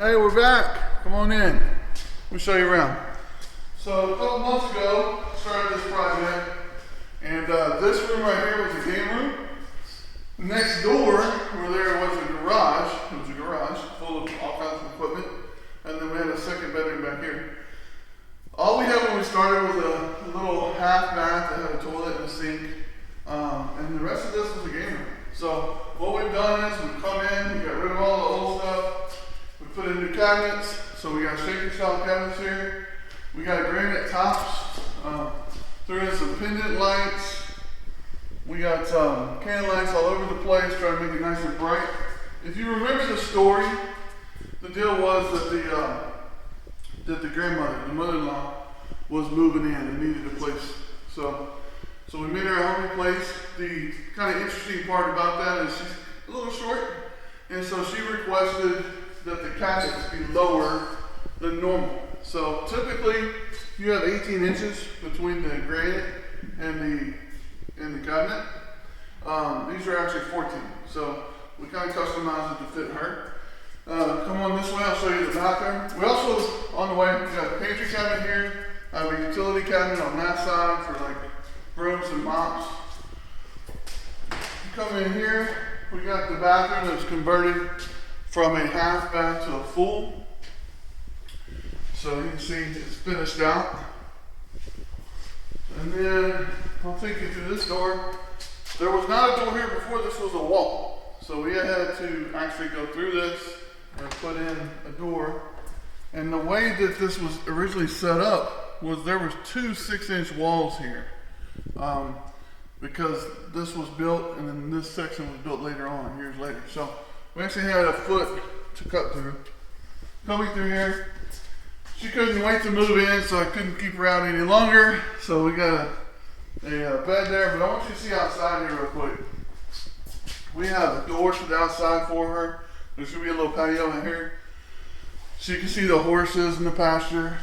Hey, we're back. Come on in. Let me show you around. So a couple months ago, started this project, and this room right here was a game room. Next door, where there was a garage, it was a garage full of all kinds of equipment, and then we had a second bedroom back here. All we had when we started was a little half bath that had a toilet and a sink, and the rest of this was a game room. So what we've done is we've come in, we got rid of all the old stuff. We put in new cabinets, so we got shaker style cabinets here. We got granite tops. Threw in some pendant lights. We got can lights all over the place, trying to make it nice and bright. If you remember the story, the deal was that the grandmother, the mother-in-law, was moving in and needed a place. So we made her a homey place. The kind of interesting part about that is she's a little short, and so she requested that the cabinets be lower than normal. So typically you have 18 inches between the granite and the cabinet. These are actually 14. So we kind of customized it to fit her. Come on this way, I'll show you the bathroom. We also, on the way, we got a pantry cabinet here. I have a utility cabinet on that side for like brooms and mops. You come in here, we got the bathroom that's converted from a half bath to a full. So you can see it's finished out. And then I'll take you through this door. There was not a door here before, this was a wall. So we had to actually go through this and put in a door. And the way that this was originally set up was there was two 6-inch walls here. Because this was built and then this section was built later on, years later. So we actually had a foot to cut through. Coming through here, she couldn't wait to move in, so I couldn't keep her out any longer. So we got a bed there, but I want you to see outside here real quick. We have a door to the outside for her. There's gonna be a little patio in here. So you can see the horses in the pasture.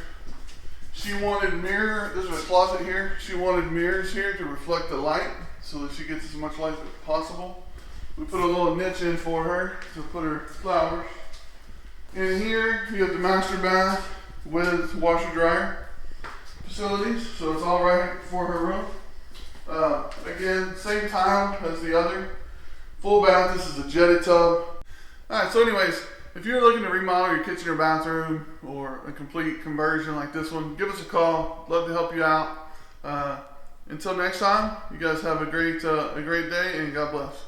She wanted this is a closet here. She wanted mirrors here to reflect the light so that she gets as much light as possible. We put a little niche in for her to put her flowers. In here, you have the master bath with washer dryer facilities, so it's all right for her room. Again, same tile as the other. Full bath, this is a jetted tub. Alright, so anyways, if you're looking to remodel your kitchen or bathroom or a complete conversion like this one, give us a call. Love to help you out. Until next time, you guys have a great day and God bless.